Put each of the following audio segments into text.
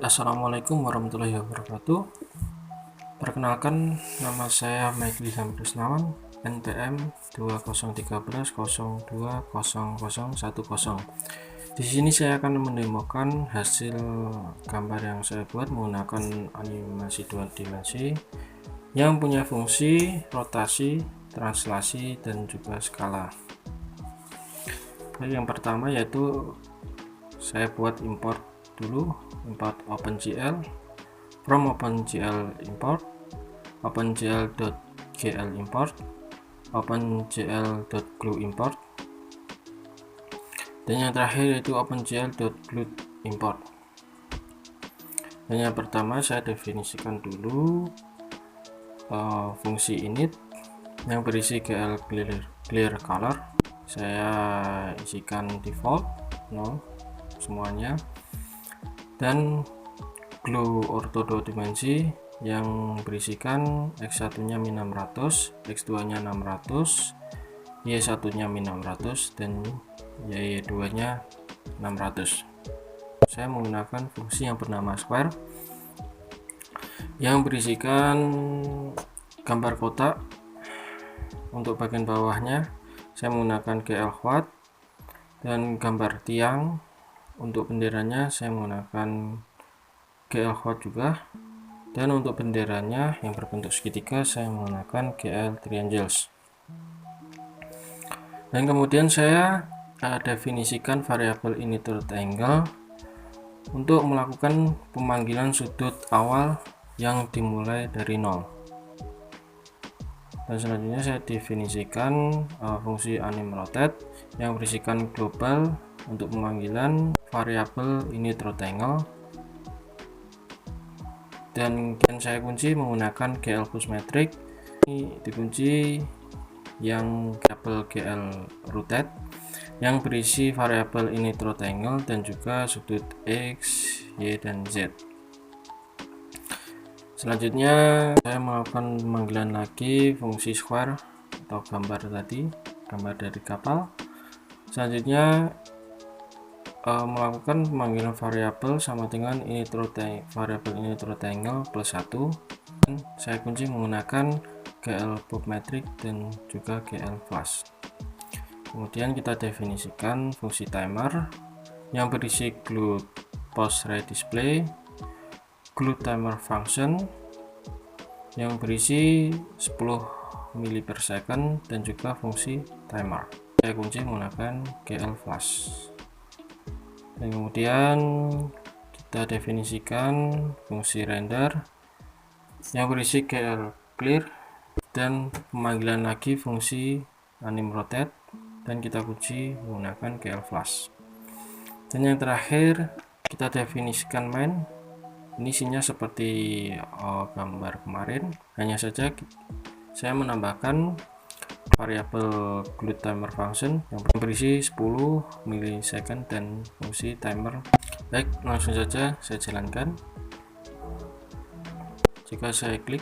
Assalamualaikum warahmatullahi wabarakatuh. Perkenalkan, nama saya Maikli Hamdusnawan, NPM 2013020010. Di sini saya akan mendemokan hasil gambar yang saya buat menggunakan animasi dua dimensi yang punya fungsi rotasi, translasi, dan juga skala. Yang pertama yaitu saya buat import dulu, import OpenGL, from OpenGL import, OpenGL.gl import, OpenGL.glue import, dan yang terakhir yaitu OpenGL.glue import. Dan yang pertama saya definisikan dulu fungsi init yang berisi GL clear color. Saya isikan default 0 semuanya, dan glue ortho 2 dimensi yang berisikan x1 nya min 600, x2 nya 600, y1 nya min 600, dan y2 nya 600. Saya menggunakan fungsi yang bernama square yang berisikan gambar kotak. Untuk bagian bawahnya saya menggunakan GL quad, dan gambar tiang untuk benderanya saya menggunakan GL quad juga, dan untuk benderanya yang berbentuk segitiga saya menggunakan GL triangles. Dan kemudian saya definisikan variabel init angle untuk melakukan pemanggilan sudut awal yang dimulai dari 0. Dan selanjutnya saya definisikan fungsi animRotate yang berisikan global untuk pemanggilan variabel init angle, dan saya kunci menggunakan GL push metric. Ini dikunci yang variabel GL rotate yang berisi variabel init angle dan juga sudut X, Y, dan Z. Selanjutnya saya melakukan pemanggilan lagi fungsi square atau gambar tadi, gambar dari kapal. Selanjutnya melakukan pemanggilan variabel sama dengan variabel init angle plus 1, dan saya kunci menggunakan GL pub metric dan juga GL flash. Kemudian kita definisikan fungsi timer yang berisi glue post ray display, glue timer function yang berisi 10 mili per second, dan juga fungsi timer. Saya kunci menggunakan GL flash. Dan kemudian kita definisikan fungsi render yang berisi GL clear, dan pemanggilan lagi fungsi animRotate, dan kita kunci menggunakan GL flash. Dan yang terakhir kita definisikan main. Ini isinya seperti gambar kemarin, hanya saja saya menambahkan variabel glue timer function yang berisi 10 milisecond dan fungsi timer. Baik, langsung saja saya jalankan. Jika saya klik,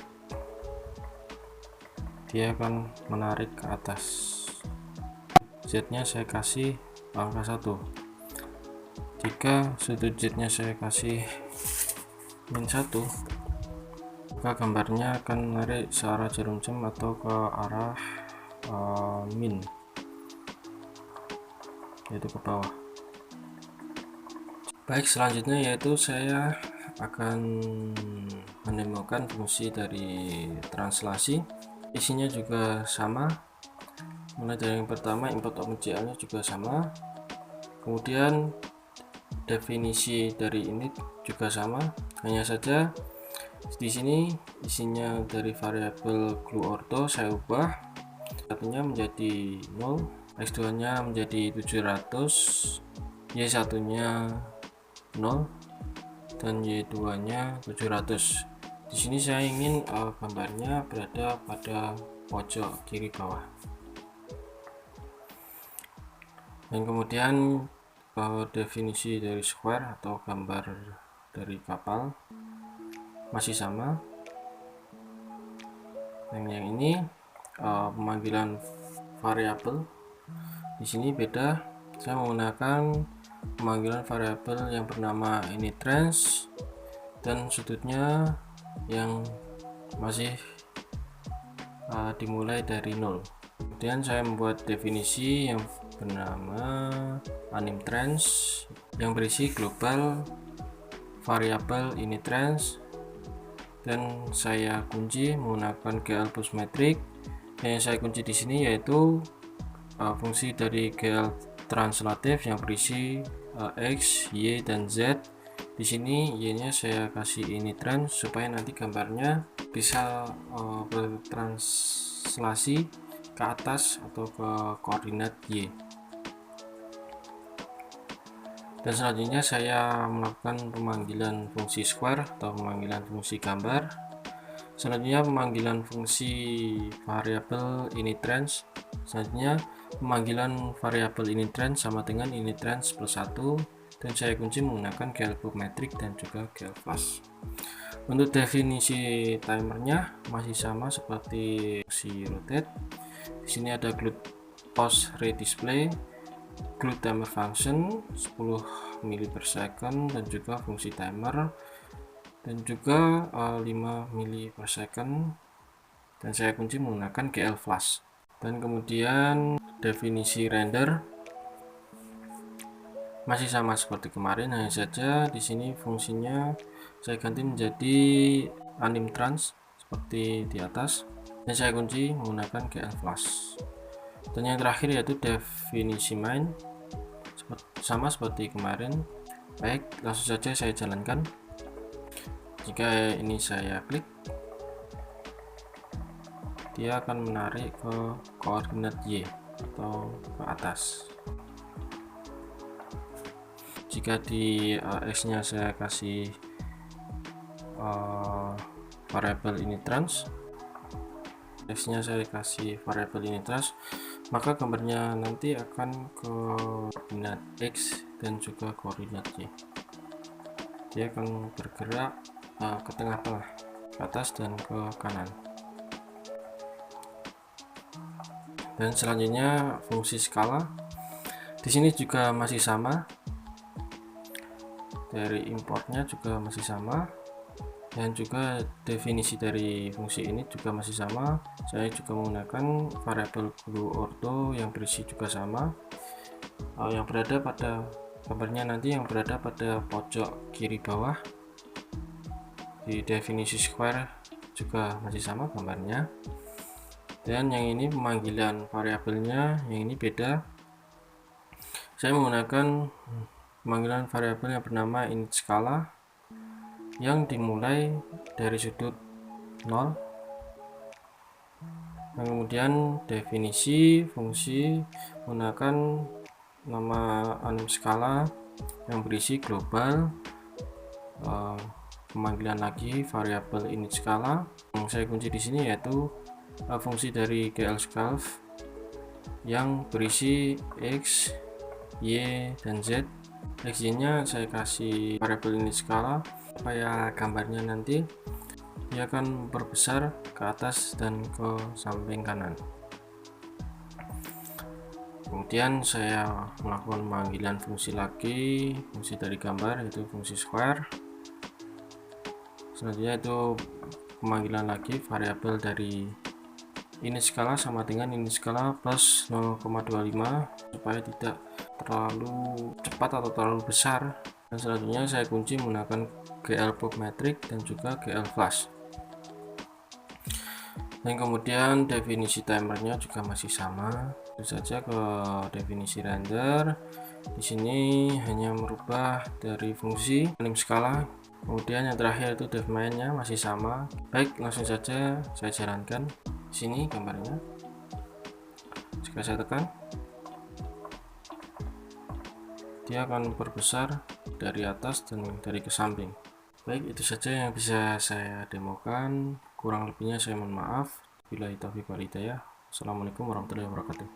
dia akan menarik ke atas. Z nya saya kasih angka 1. Jika sudut Z nya saya kasih min 1, maka gambarnya akan menarik searah jarum jam atau ke arah min, yaitu ke bawah. Baik, selanjutnya yaitu saya akan menemukan fungsi dari translasi. Isinya juga sama, mulai dari yang pertama import OpenGL nya juga sama, kemudian definisi dari init juga sama, hanya saja di sini isinya dari variabel glue ortho saya ubah, satunya menjadi 0, x2 nya menjadi 700, y1 nya 0, dan y2 nya 700. Di sini saya ingin gambarnya berada pada pojok kiri bawah. Dan kemudian definisi dari square atau gambar dari kapal masih sama. Dan yang ini pemanggilan variabel di sini beda. Saya menggunakan pemanggilan variabel yang bernama init range dan sudutnya yang masih dimulai dari 0. Kemudian saya membuat definisi yang bernama animtrans yang berisi global variabel initrans, dan saya kunci menggunakan GL plus metrik. Dan yang saya kunci di sini yaitu fungsi dari GL translatif yang berisi X, Y, dan Z. Di sini Y-nya saya kasih initrans supaya nanti gambarnya bisa bertranslasi ke atas atau ke koordinat Y. Dan selanjutnya saya melakukan pemanggilan fungsi square atau pemanggilan fungsi gambar. Selanjutnya pemanggilan fungsi variabel initrans. Selanjutnya pemanggilan variabel initrans sama dengan initrans plus 1, dan saya kunci menggunakan GL pop metric dan juga GL flash. Untuk definisi timernya masih sama seperti fungsi rotate. Di sini ada glued pause redisplay, glued timer function 10 mili per second, dan juga fungsi timer, dan juga 5 mili per second, dan saya kunci menggunakan GL flash. Dan kemudian definisi render masih sama seperti kemarin, hanya saja di sini fungsinya saya ganti menjadi animtrans seperti di atas, dan saya kunci menggunakan GL flash. Dan yang terakhir yaitu definisi main sama seperti kemarin. Baik, langsung saja saya jalankan. Jika ini saya klik, dia akan menarik ke koordinat Y atau ke atas. Jika di X nya saya kasih variabel initrans, X nya saya kasih variabel initrans, maka gambarnya nanti akan ke koordinat X dan juga koordinat Y. Dia akan bergerak ke tengah-tengah, ke atas dan ke kanan. Dan selanjutnya fungsi skala. Di sini juga masih sama. Dari importnya juga masih sama, dan juga definisi dari fungsi ini juga masih sama. Saya juga menggunakan variabel blue ortho yang berisi juga sama, yang berada pada gambarnya nanti yang berada pada pojok kiri bawah. Di definisi square juga masih sama gambarnya, dan yang ini pemanggilan variabelnya, yang ini beda. Saya menggunakan pemanggilan variabel yang bernama init skala yang dimulai dari sudut 0, dan kemudian definisi fungsi menggunakan nama anim skala yang berisi global, pemanggilan lagi variabel init skala. Yang saya kunci di sini yaitu fungsi dari GL scalf yang berisi X, Y, dan Z. X-Y nya saya kasih variabel init skala supaya gambarnya nanti dia akan berbesar ke atas dan ke samping kanan. Kemudian saya melakukan pemanggilan fungsi lagi, fungsi dari gambar yaitu fungsi square. Selanjutnya itu pemanggilan lagi variabel dari init skala sama dengan init skala plus 0,25 supaya tidak terlalu cepat atau terlalu besar. Dan selanjutnya saya kunci menggunakan GL pop metric dan juga GL flash. Dan kemudian definisi timernya juga masih sama. Itu saja ke definisi render. Di sini hanya merubah dari fungsi anim skala. Kemudian yang terakhir itu dev main-nya masih sama. Baik, langsung saja saya jalankan. Di sini gambarnya. Jika saya tekan, dia akan berbesar dari atas dan dari ke samping. Baik, itu saja yang bisa saya demokan. Kurang lebihnya saya mohon maaf. Billahi taufiq wal hidayah. Assalamualaikum warahmatullahi wabarakatuh.